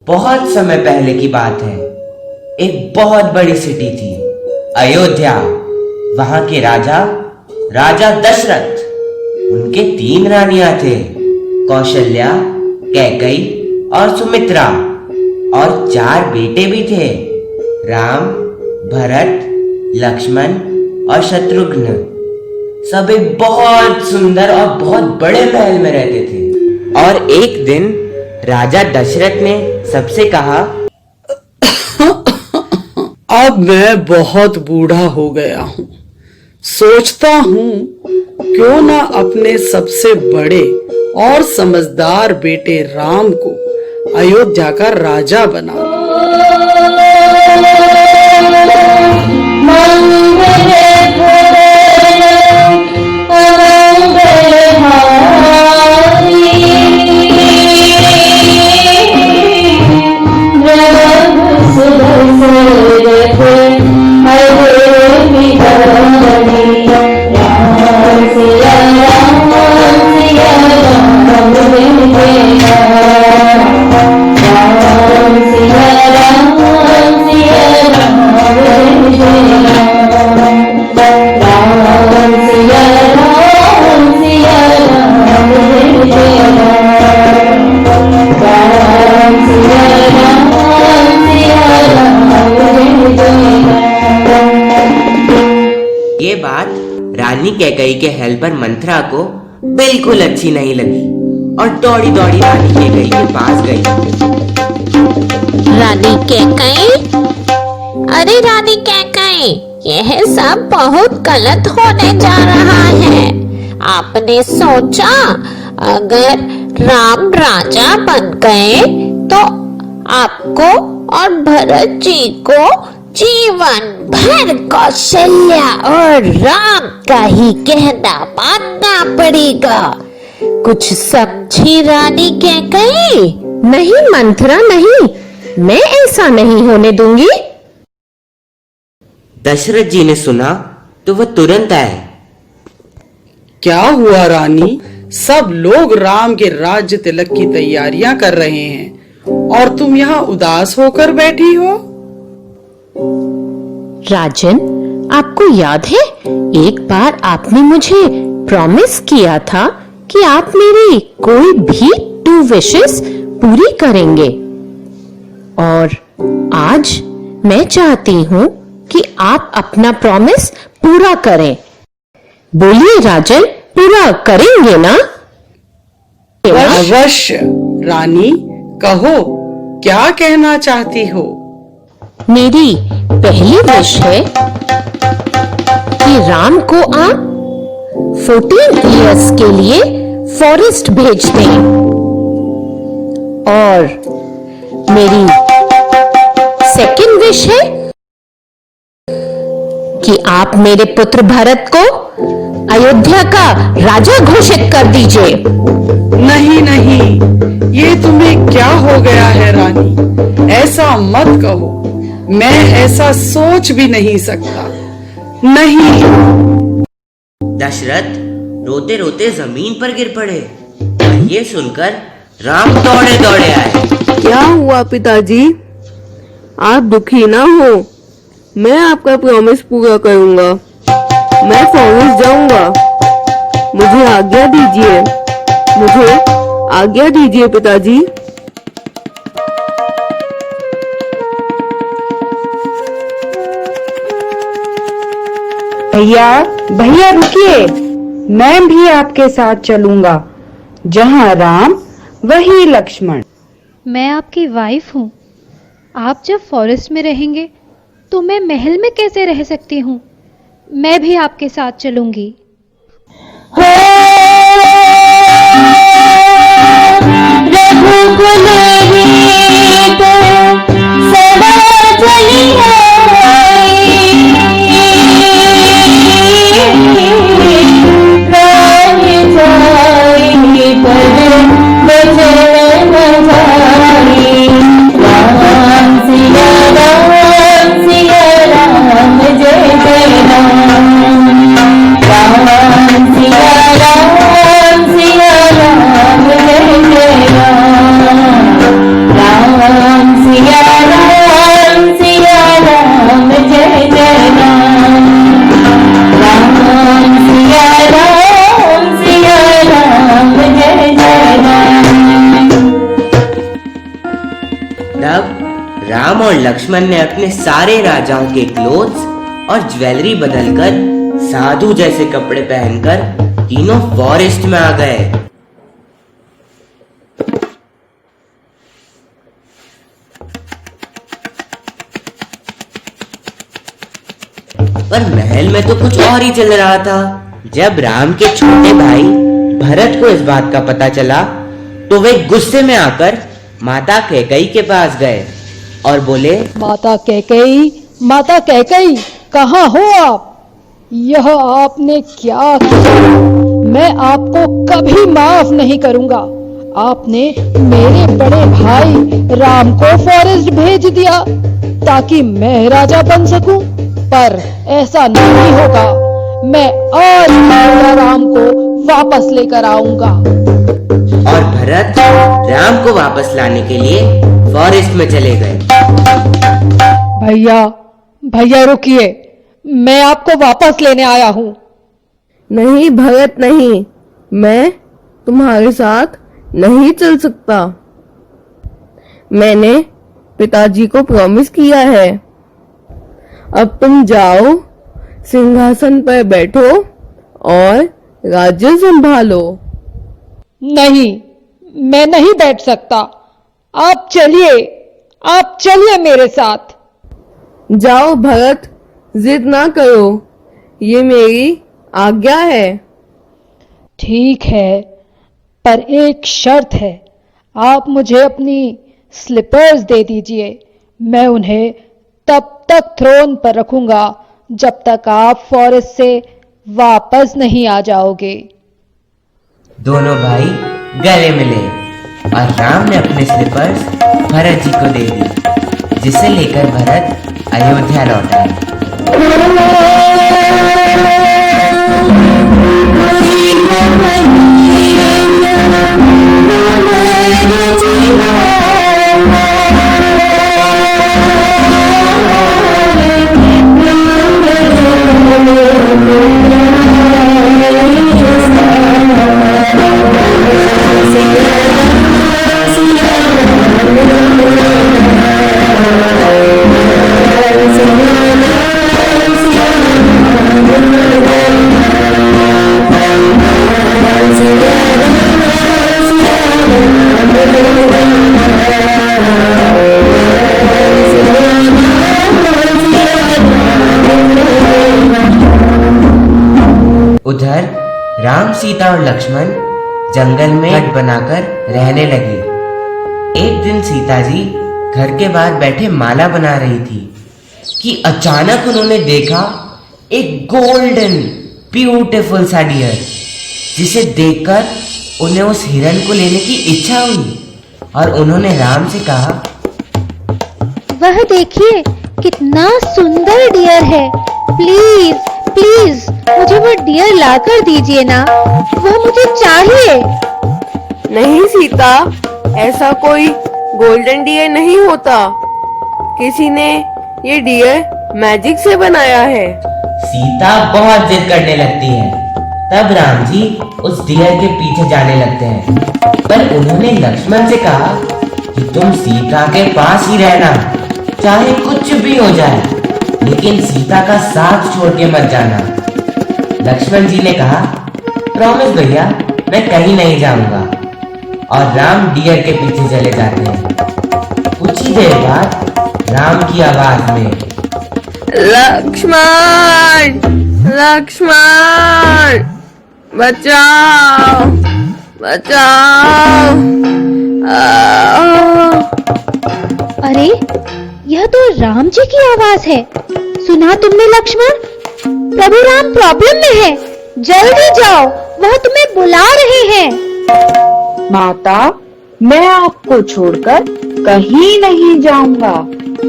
बहुत समय पहले की बात है। एक बहुत बड़ी सिटी थी, अयोध्या। वहां के राजा दशरथ, उनके 3 रानियां थे, कौशल्या, कैकई और सुमित्रा, और 4 बेटे भी थे, राम, भरत, लक्ष्मण और शत्रुघ्न। सब एक बहुत सुंदर और बहुत बड़े महल में रहते थे। और एक दिन राजा दशरथ ने सबसे कहा, अब मैं बहुत बूढ़ा हो गया हूँ, सोचता हूँ क्यों ना अपने सबसे बड़े और समझदार बेटे राम को अयोध्या का राजा बना। ये बात रानी कैकई के हेल्पर मंथरा को बिल्कुल अच्छी नहीं लगी और दौड़ी दौड़ी रानी कैकई के पास गई। रानी कैकई, अरे रानी कैकई, यह सब बहुत गलत होने जा रहा है। आपने सोचा अगर राम राजा बन गए तो आपको और भरत जी को जीवन भर कौशल्या और राम का ही कहना मानना पड़ेगा। कुछ समझी रानी कैकई? नहीं मंथरा, नहीं, मैं ऐसा नहीं होने दूंगी। दशरथ जी ने सुना तो वह तुरंत आए। क्या हुआ रानी? सब लोग राम के राज्य तिलक की तैयारियां कर रहे हैं और तुम यहाँ उदास होकर बैठी हो? राजन, आपको याद है एक बार आपने मुझे प्रॉमिस किया था कि आप मेरी कोई भी 2 विशेस पूरी करेंगे, और आज मैं चाहती हूँ कि आप अपना प्रॉमिस पूरा करें। बोलिए राजन, पूरा करेंगे ना? अवश्य रानी, कहो क्या कहना चाहती हो? मेरी पहली विश है कि राम को आप 14 इयर्स के लिए फॉरेस्ट भेज दें, और मेरी सेकंड विश है कि आप मेरे पुत्र भरत को अयोध्या का राजा घोषित कर दीजिए। नहीं नहीं, ये तुम्हें क्या हो गया है रानी? ऐसा मत कहो, मैं ऐसा सोच भी नहीं सकता। नहीं। दशरथ रोते रोते जमीन पर गिर पड़े और ये सुनकर राम दौड़े दौड़े आए। क्या हुआ पिताजी? आप दुखी ना हो, मैं आपका प्रॉमिस पूरा करूंगा। मैं फॉरेस्ट जाऊंगा। मुझे आज्ञा दीजिए, मुझे आज्ञा दीजिए पिताजी। भैया भैया रुकिए, मैं भी आपके साथ चलूंगा। जहाँ राम वही लक्ष्मण। मैं आपकी वाइफ हूँ। आप जब फॉरेस्ट में रहेंगे तो मैं महल में कैसे रह सकती हूँ? मैं भी आपके साथ चलूंगी। राम और लक्ष्मण ने अपने सारे राजाओं के क्लोथ्स और ज्वेलरी बदलकर साधु जैसे कपड़े पहनकर तीनों फॉरेस्ट में आ गए। पर महल में तो कुछ और ही चल रहा था। जब राम के छोटे भाई भरत को इस बात का पता चला तो वे गुस्से में आकर माता कैकेयी के पास गए और बोले, माता कैकेयी, कहाँ हो आप? यह आपने क्या किया? मैं आपको कभी माफ नहीं करूंगा। आपने मेरे बड़े भाई राम को फॉरेस्ट भेज दिया ताकि मैं राजा बन सकूं, पर ऐसा नहीं होगा। मैं आज ही राम को वापस लेकर आऊंगा। और भरत राम को वापस लाने के लिए फॉरेस्ट में चले गए। भैया रुकिए, मैं आपको वापस लेने आया हूँ। नहीं भरत नहीं, मैं तुम्हारे साथ नहीं चल सकता। मैंने पिताजी को प्रॉमिस किया है। अब तुम जाओ, सिंहासन पर बैठो और राज्य संभालो। नहीं, मैं नहीं बैठ सकता। आप चलिए मेरे साथ। जाओ भरत, जिद ना करो, ये मेरी आज्ञा है। ठीक है, पर एक शर्त है। आप मुझे अपनी स्लीपर्स दे दीजिए। मैं उन्हें तब तक थ्रोन पर रखूंगा जब तक आप फॉरेस्ट से वापस नहीं आ जाओगे। दोनों भाई गले मिले और राम ने अपने स्लीपर्स भरत जी को दे दी, जिसे लेकर भरत अयोध्या लौट आए। राम, सीता और लक्ष्मण जंगल में हट बनाकर रहने लगे। एक दिन सीता जी घर के बाहर बैठे माला बना रही थी कि अचानक उन्होंने देखा एक गोल्डन ब्यूटीफुल सा डियर, जिसे देखकर उन्हें उस हिरन को लेने की इच्छा हुई और उन्होंने राम से कहा, वह देखिए कितना सुंदर डियर है, प्लीज प्लीज मुझे वो डियर लाकर दीजिए ना, वह मुझे चाहिए। नहीं सीता, ऐसा कोई गोल्डन डियर नहीं होता, किसी ने ये डियर मैजिक से बनाया है। सीता बहुत जिद करने लगती है। तब राम जी उस डियर के पीछे जाने लगते हैं, पर उन्होंने लक्ष्मण से कहा कि तुम सीता के पास ही रहना, चाहे कुछ भी हो जाए, लेकिन सीता का साथ छोड़ के मत जाना। लक्ष्मण जी ने कहा, प्रॉमिस भैया, मैं कहीं नहीं जाऊंगा। और राम डियर के पीछे चले जाते हैं। कुछ ही देर बाद राम की आवाज में, लक्ष्मण लक्ष्मण बचाओ बचाओ। अरे यह तो राम जी की आवाज है। सुना तुमने लक्ष्मण? प्रभु राम प्रॉब्लम में है, जल्दी जाओ, वह तुम्हें बुला रहे हैं। माता, मैं आपको छोड़कर कहीं नहीं जाऊंगा।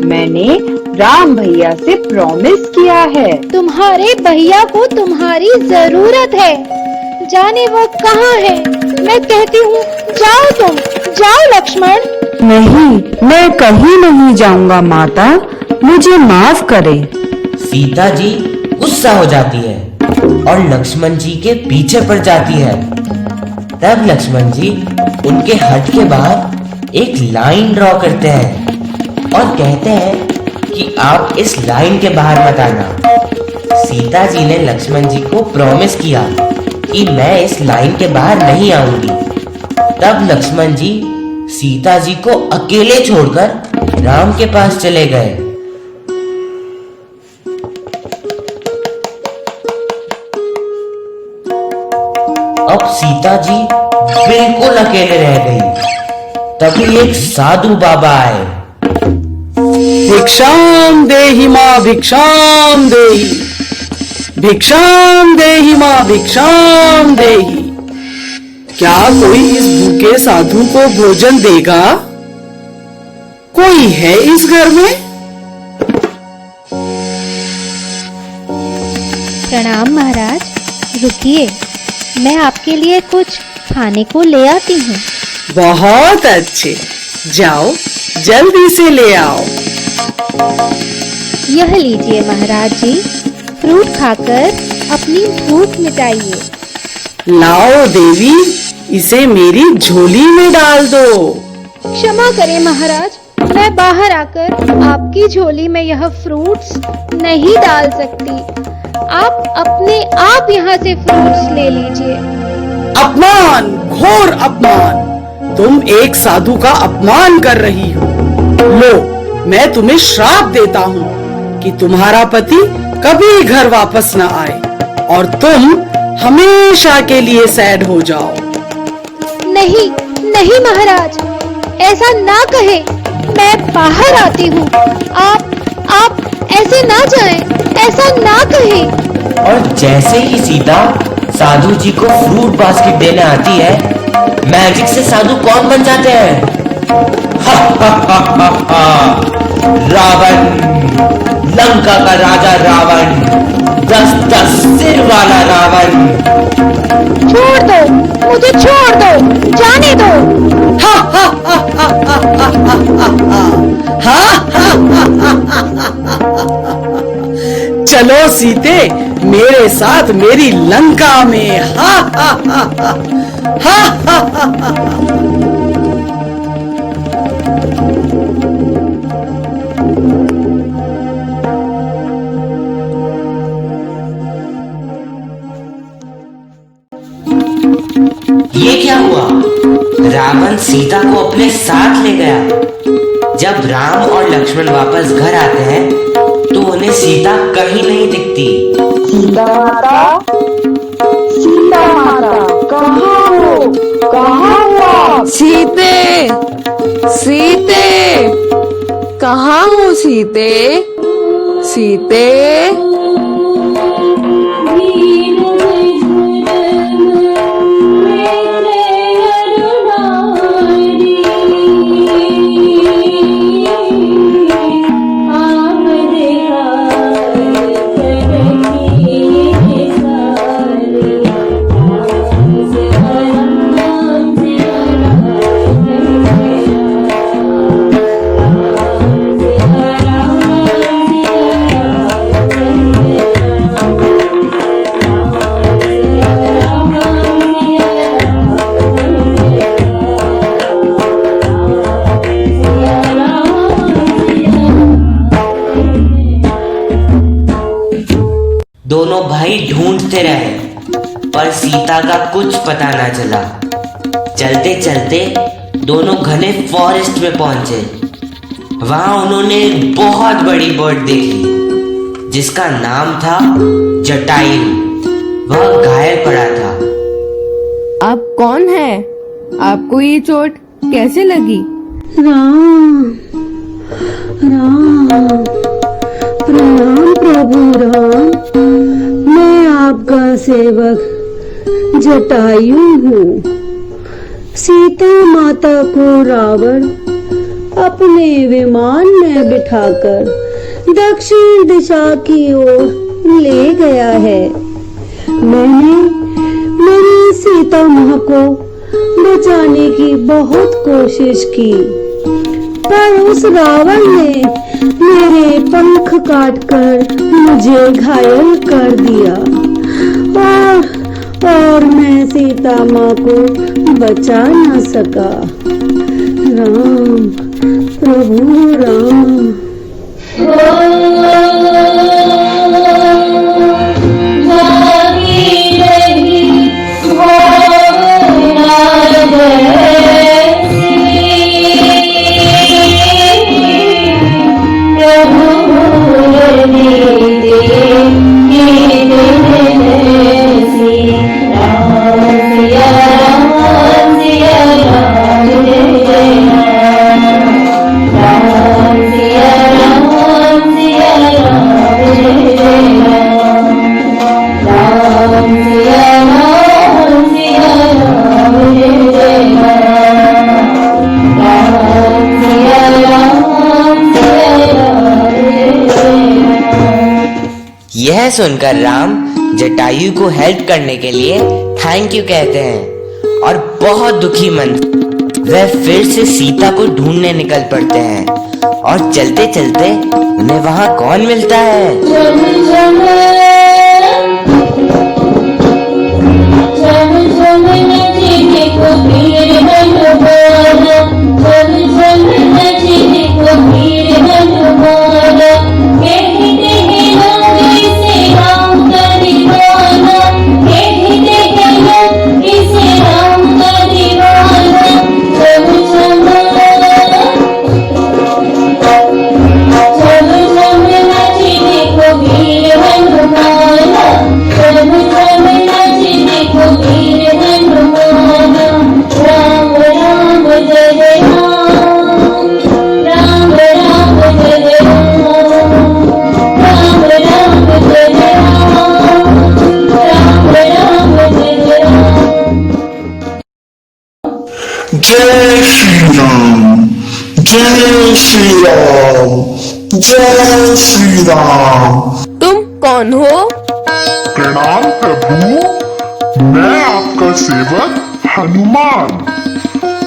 मैंने राम भैया से प्रॉमिस किया है। तुम्हारे भैया को तुम्हारी जरूरत है, जाने वो कहाँ है। मैं कहती हूँ जाओ, तुम जाओ लक्ष्मण। नहीं, मैं कहीं नहीं जाऊंगा माता, मुझे माफ करें। सीता जी गुस्सा हो जाती है और लक्ष्मण जी के पीछे पड़ जाती है। तब लक्ष्मण जी उनके हट के बाहर एक लाइन ड्रॉ करते हैं और कहते हैं कि आप इस लाइन के बाहर मत आना। सीता जी ने लक्ष्मण जी को प्रॉमिस किया कि मैं इस लाइन के बाहर नहीं आऊंगी। तब लक्ष्मण जी सीता जी को अकेले छोड़कर राम के पास चले गए। अब सीता जी बिल्कुल अकेले रह गई। तभी एक साधु बाबा आए। भिक्षाम देहि माँ भिक्षाम देहि, भिक्षाम देहि माँ भिक्षाम देहि। क्या कोई इस भूखे साधु को भोजन देगा? कोई है इस घर में? प्रणाम महाराज, रुकिए, मैं आपके लिए कुछ खाने को ले आती हूँ। बहुत अच्छे, जाओ जल्दी से ले आओ। यह लीजिए महाराज जी, फ्रूट खाकर अपनी भूख मिटाइए। लाओ देवी, इसे मेरी झोली में डाल दो। क्षमा करें महाराज, मैं बाहर आकर आपकी झोली में यह फ्रूट्स नहीं डाल सकती। आप अपने आप यहाँ से फ्रूट्स ले लीजिए। अपमान, घोर अपमान! तुम एक साधु का अपमान कर रही हो। लो, मैं तुम्हें श्राप देता हूँ कि तुम्हारा पति कभी घर वापस न आए और तुम हमेशा के लिए सैड हो जाओ। नहीं नहीं महाराज, ऐसा ना कहे, मैं बाहर आती हूँ। आप ऐसे ना जाएं, ऐसा ना कहे। और जैसे ही सीता साधु जी को फ्रूट बास्केट देने आती है, मैजिक से साधु कौन बन जाते हैं? रावण, लंका का राजा रावण, 10 सिर वाला रावण। छोड़ दो, मुझे छोड़ दो, जाने दो। चलो सीते, मेरे साथ मेरी लंका में। हा हा हा हा हा हा हा। ये क्या हुआ? रावण सीता को अपने साथ ले गया। जब राम और लक्ष्मण वापस घर आते हैं तो उन्हें सीता कहीं नहीं दिखती। सीता माता, सीता माता, कहाँ हो आप? सीते, सीते, कहाँ हो सीते? सीते, दोनों भाई ढूंढते रहे पर सीता का कुछ पता ना चला। चलते चलते दोनों घने फॉरेस्ट में पहुंचे। वहां उन्होंने एक बहुत बड़ी बर्ड देखी जिसका नाम था जटायु। वह घायल पड़ा था। आप कौन है? आपको ये चोट कैसे लगी? राम, राम, प्रणाम प्रभु राम। मैं आपका सेवक जटायु हूँ। सीता माता को रावण अपने विमान में बिठाकर दक्षिण दिशा की ओर ले गया है। मैंने मेरी सीता माँ को बचाने की बहुत कोशिश की, पर उस रावण ने मेरे पंख काटकर मुझे घायल कर दिया और मैं सीता माँ को बचा न सका। राम, प्रभु राम। यह सुनकर राम जटायु को हेल्प करने के लिए थैंक यू कहते हैं और बहुत दुखी मन वह फिर से सीता को ढूंढने निकल पड़ते हैं। और चलते चलते उन्हें वहां कौन मिलता है? जय श्री राम, जय श्री राम, जय श्री राम। तुम कौन हो? प्रणाम प्रभु, मैं आपका सेवक हनुमान।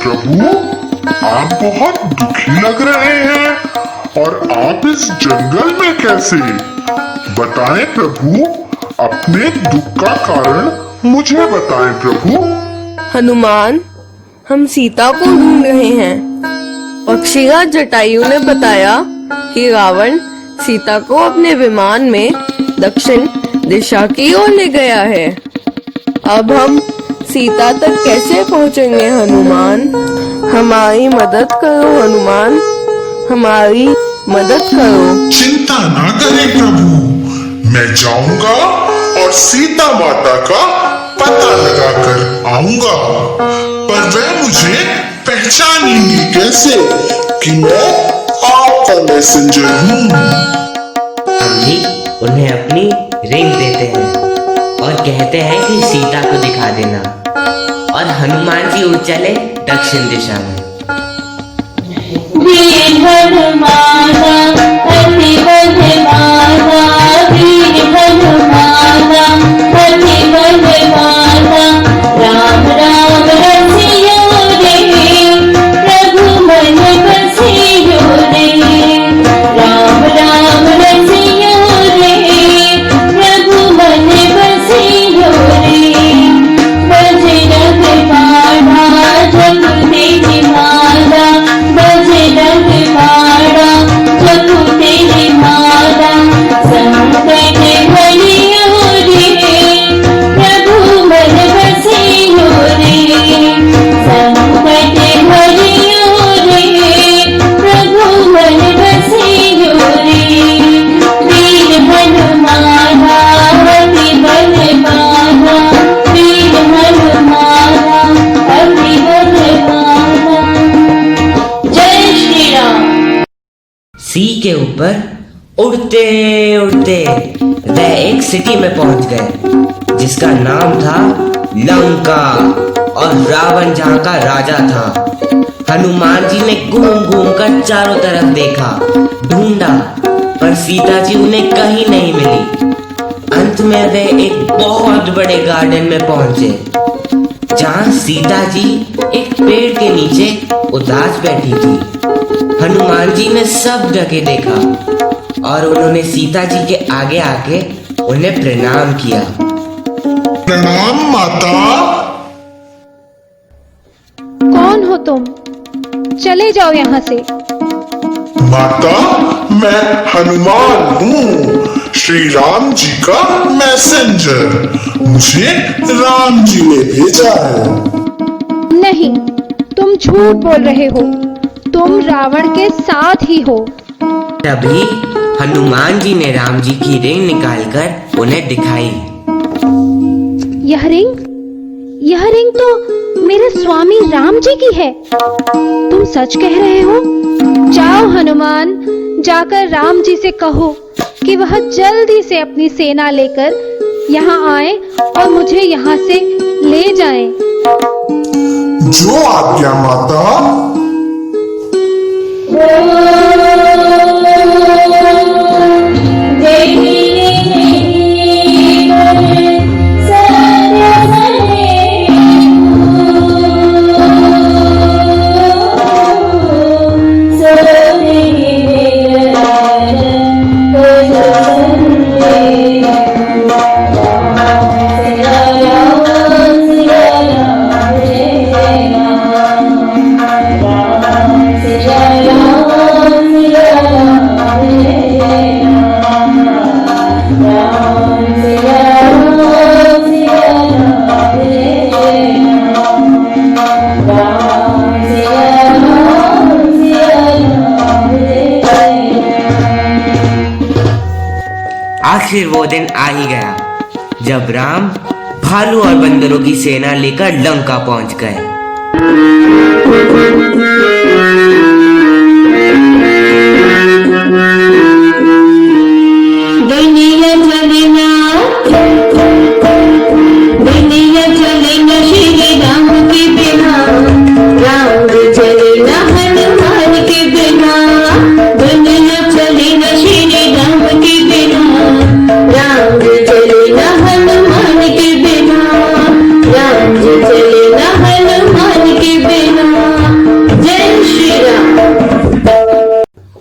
प्रभु, आप बहुत दुखी लग रहे हैं और आप इस जंगल में कैसे? बताएं प्रभु, अपने दुख का कारण मुझे बताएं प्रभु। हनुमान, हम सीता को ढूंढ रहे हैं। पक्षीराज जटायु ने बताया कि रावण सीता को अपने विमान में दक्षिण दिशा की ओर ले गया है। अब हम सीता तक कैसे पहुंचेंगे हनुमान? हमारी मदद करो हनुमान, हमारी मदद करो। चिंता ना करें प्रभु, मैं जाऊंगा और सीता माता का पता लगाकर आऊंगा, पर वह मुझे पहचानेंगी कैसे कि मैं आपका मैसेंजर हूँ। हम भी उन्हें अपनी रिंग देते हैं और कहते हैं कि सीता को दिखा देना, और हनुमान जी उड़ चले दक्षिण दिशा में। वीर हनुमाना अति बलवाना, वीर हनुमाना अति बलवाना, राम राम रसियो रे, रघुमन बसियो रे, राम राम रसियो रे, रघुमन बसियो रे, बजरंग बाणा जगते माला, बजरंग बाणा जगते माला, संकट हरियो रे, रघुमन बसियो रे, संकट हरियो रे, रघुमन बसियो रे, वीर हनुमाना अति बलवाना, वीर हनुमाना अति बलवाना। जय श्री राम। सी के ऊपर उड़ते उड़ते वह एक सिटी में पहुंच गए जिसका नाम था लंका, और रावण जहां का राजा था। हनुमान जी ने घूम घूम कर चारों तरफ देखा, ढूंढा, पर सीता जी उन्हें कहीं नहीं मिली। अंत में वे एक बहुत बड़े गार्डन में पहुंचे जहां सीता जी एक पेड़ के नीचे उदास बैठी थी। हनुमान जी ने सब जगह देखा और उन्होंने सीता जी के आगे आके उन्हें प्रणाम किया। प्रणाम माता। कौन हो तुम? चले जाओ यहाँ से। माता, मैं हनुमान हूँ, श्री राम जी का मैसेंजर। मुझे राम जी ने भेजा है। नहीं, तुम झूठ बोल रहे हो। तुम रावण के साथ ही हो। तभी हनुमान जी ने राम जी की रिंग निकालकर उन्हें दिखाई। यह रिंग तो मेरे स्वामी राम जी की है। तुम सच कह रहे हो? जाओ हनुमान, जाकर राम जी से कहो कि वह जल्दी से अपनी सेना लेकर यहाँ आए और मुझे यहाँ से ले जाएं। जो आज्ञा माता। आखिर वो दिन आ ही गया जब राम भालू और बंदरों की सेना लेकर लंका पहुंच गए।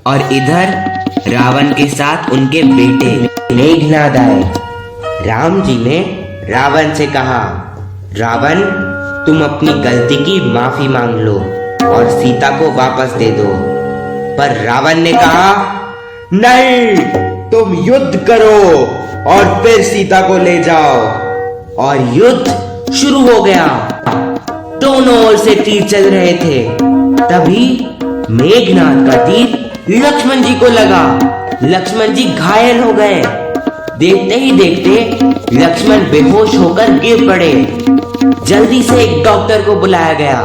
और इधर रावण के साथ उनके बेटे मेघनाद आए। राम जी ने रावण से कहा, रावण, तुम अपनी गलती की माफी मांग लो और सीता को वापस दे दो। पर रावण ने कहा, नहीं, तुम युद्ध करो और फिर सीता को ले जाओ। और युद्ध शुरू हो गया। दोनों ओर से तीर चल रहे थे। तभी मेघनाद का तीर लक्ष्मण जी को लगा। लक्ष्मण जी घायल हो गए। देखते ही देखते लक्ष्मण बेहोश होकर गिर पड़े। जल्दी से एक डॉक्टर को बुलाया गया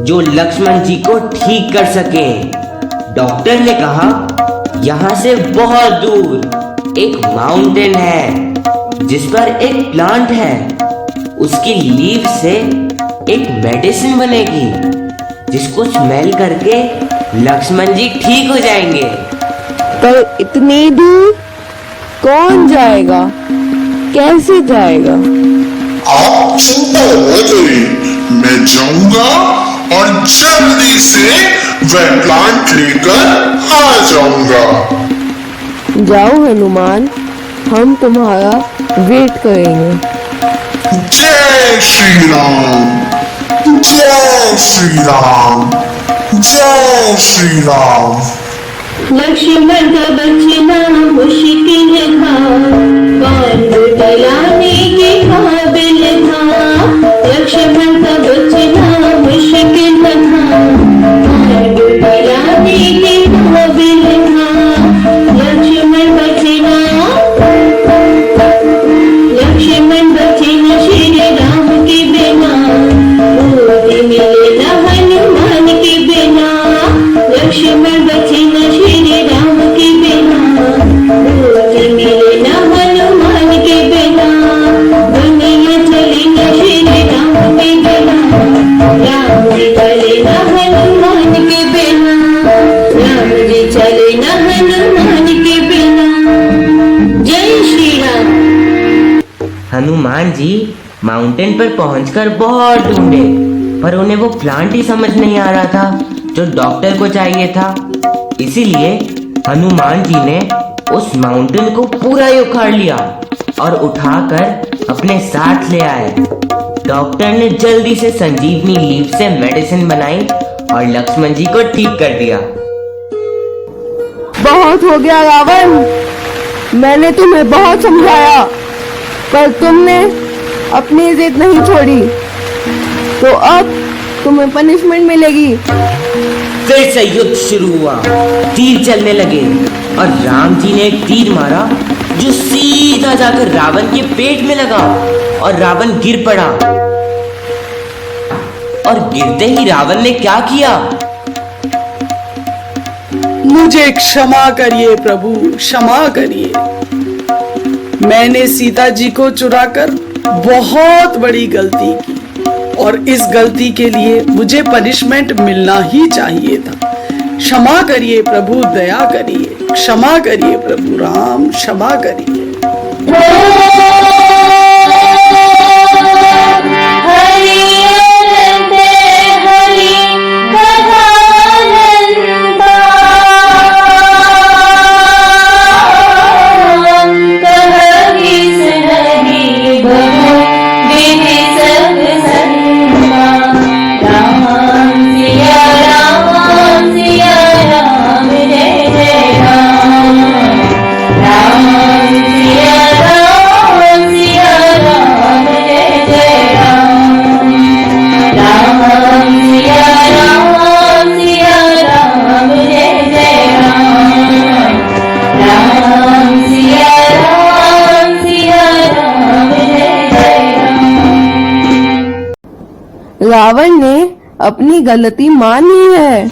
जो लक्ष्मण जी को ठीक कर सके। डॉक्टर ने कहा, यहाँ से बहुत दूर एक माउंटेन है जिस पर एक प्लांट है, उसकी लीफ से एक मेडिसिन बनेगी जिसको स्मेल करके लक्ष्मण जी ठीक हो जाएंगे। पर इतनी दूर कौन जाएगा, कैसे जाएगा? आप चिंता न करिए, मैं जाऊंगा और जल्दी से वह प्लांट लेकर आ जाऊंगा। जाओ हनुमान, हम तुम्हारा वेट करेंगे। जय श्री राम, जय श्री राम, जय श्री राम। लक्ष्मण का बचना मुश्किल था, बांध डलाने के काबिल था। लक्ष्मण का बचना मुश्किल था, बांध डलाने के काबिल था। लक्ष्मण बचना, लक्ष्मण बचना श्री राम के बिना, मुक्ति मिले न हनुमान के बिना। लक्ष्मण बचना श्री राम के बिना, मुक्ति मिले न हनुमान के बिना। दुनिया चले न श्री राम के बिना, राम जी चले न हनुमान के बिना, राम जी चले न हनुमान के बिना। जय श्री राम। हनुमान जी माउंटेन पर पहुंचकर बहुत ढूंढे, पर उन्हें वो प्लांट ही समझ नहीं आ रहा था जो डॉक्टर को चाहिए था। इसीलिए हनुमान जी ने उस माउंटेन को पूरा ही उखाड़ लिया और उठाकर अपने साथ ले आए। डॉक्टर ने जल्दी से संजीवनी लीफ से मेडिसिन बनाई और लक्ष्मण जी को ठीक कर दिया। बहुत हो गया रावण, मैंने तुम्हें बहुत समझाया पर तुमने अपनी जिद नहीं छोड़ी, तो अब तुम्हें पनिशमेंट मिलेगी। फिर से युद्ध शुरू हुआ। तीर चलने लगे और राम जी ने एक तीर मारा जो सीधा जाकर रावण के पेट में लगा और रावण गिर पड़ा। और गिरते ही रावण ने क्या किया? मुझे क्षमा करिए प्रभु, क्षमा करिए। मैंने सीता जी को चुराकर बहुत बड़ी गलती की और इस गलती के लिए मुझे पनिशमेंट मिलना ही चाहिए था। क्षमा करिए प्रभु, दया करिए, क्षमा करिए प्रभु राम, क्षमा करिए। रावण ने अपनी गलती मान ली है,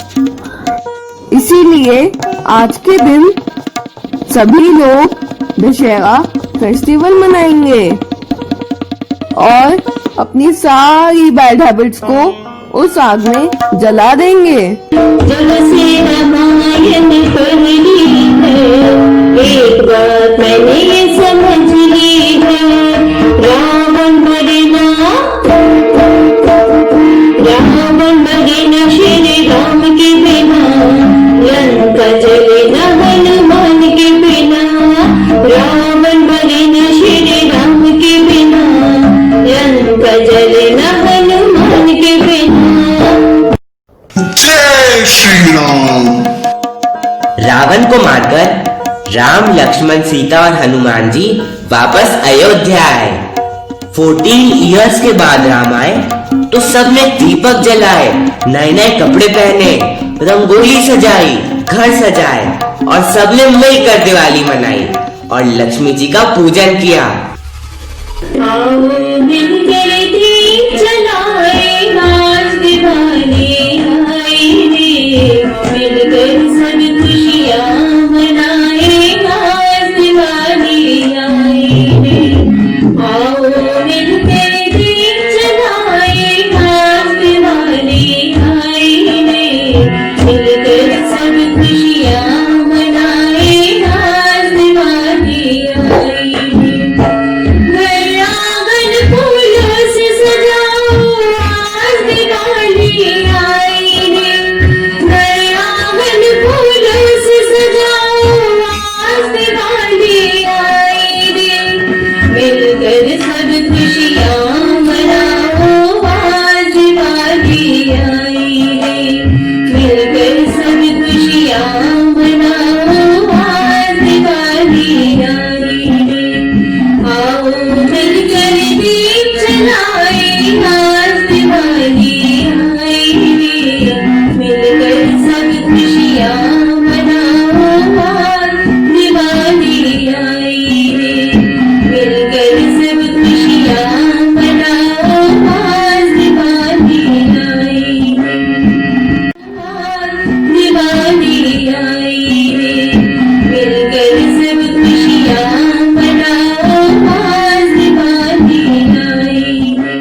इसीलिए आज के दिन सभी लोग दशहरा फेस्टिवल मनाएंगे और अपनी सारी बैड हैबिट्स को उस आग में जला देंगे। जब से रामायण पढ़ ली है, एक बात मैंने ये समझ ली है, रावण मरना, रावण मरना श्री राम के बिना, लंका जले न हनुमान के बिना। रावण मरना श्री राम के बिना, लंका जले न हनुमान के बिना। जय श्री राम। रावण को मारकर राम, लक्ष्मण, सीता और हनुमान जी वापस अयोध्या आए। 14 इयर्स के बाद राम आए तो सबने दीपक जलाए, नए नए कपड़े पहने, रंगोली सजाई, घर सजाए और सबने मिलकर दिवाली मनाई। और लक्ष्मी जी का पूजन किया। आओ मिलकर दीप जलाए, आज दिवाली आई रे, मिलकर सब खुशियाँ मनाए, आज दिवाली आई रे। आओ मिलकर दीप जलाए, आज दिवाली आई रे, मिलकर सब खुशियाँ मनाए, आज दिवाली आई रे। घर आंगन फूलों से सजाओ, आज दिवाली आई रे। घर आंगन फूलों से सजाओ, आज दिवाली आई रे। मिलकर सब खुशियाँ मनाओ, आज दिवाली आई रे। मिलकर सब खुशियाँ मनाओ, आज दिवाली आई रे। आओ मिलकर दीप जलाए, आज दिवाली आई रे, मिलकर सब खुशियाँ मनाओ, आज दिवाली आई रे। मिलकर सब खुशियाँ मनाओ, आज दिवाली आई रे। आज दिवाली आई रे, मिलकर सब खुशियाँ मनाओ, आज दिवाली आई रे।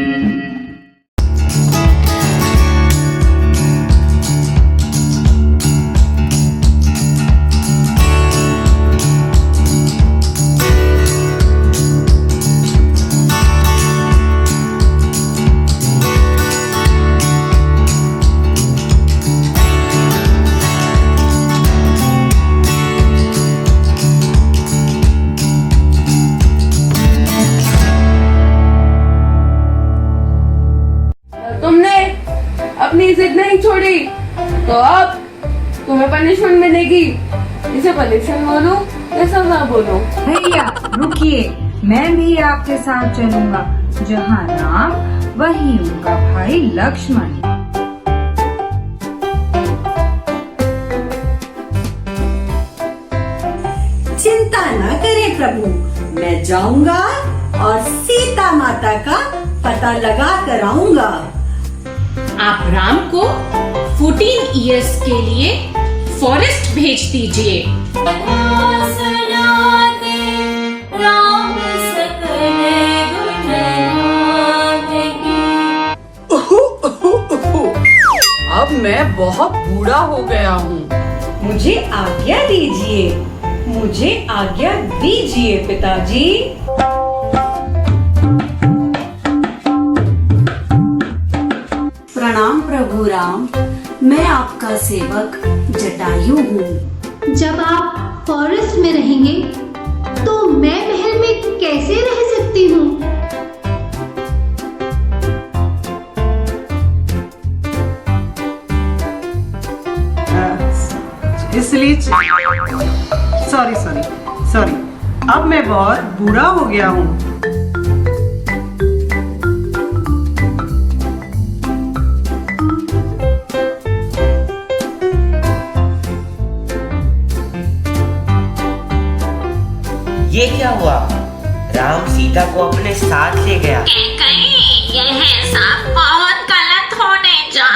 तुमने अपनी जिद नहीं छोड़ी तो अब तुम्हें पनिशमेंट मिलेगी। इसे पनिशमेंट बोलो या सजा बोलो? भैया रुकिए, मैं भी आपके साथ चलूंगा। जहाँ राम वहीं उनका भाई लक्ष्मण। चिंता न करें प्रभु, मैं जाऊंगा और सीता माता का पता लगा कर आऊंगा। आप राम को 14 इयर्स के लिए फॉरेस्ट भेज दीजिए। अब मैं बहुत बूढ़ा हो गया हूँ। मुझे आज्ञा दीजिए, मुझे आज्ञा दीजिए पिताजी। प्रणाम प्रभु राम, मैं आपका सेवक जटायु हूँ। जब आप फॉरेस्ट में रहेंगे तो मैं महल में कैसे रह सकती हूँ? इसलिए सॉरी, अब मैं बहुत बूढ़ा हो गया हूँ। ये क्या हुआ? राम सीता को अपने साथ ले गया। कहीं यह सब बहुत गलत होने जा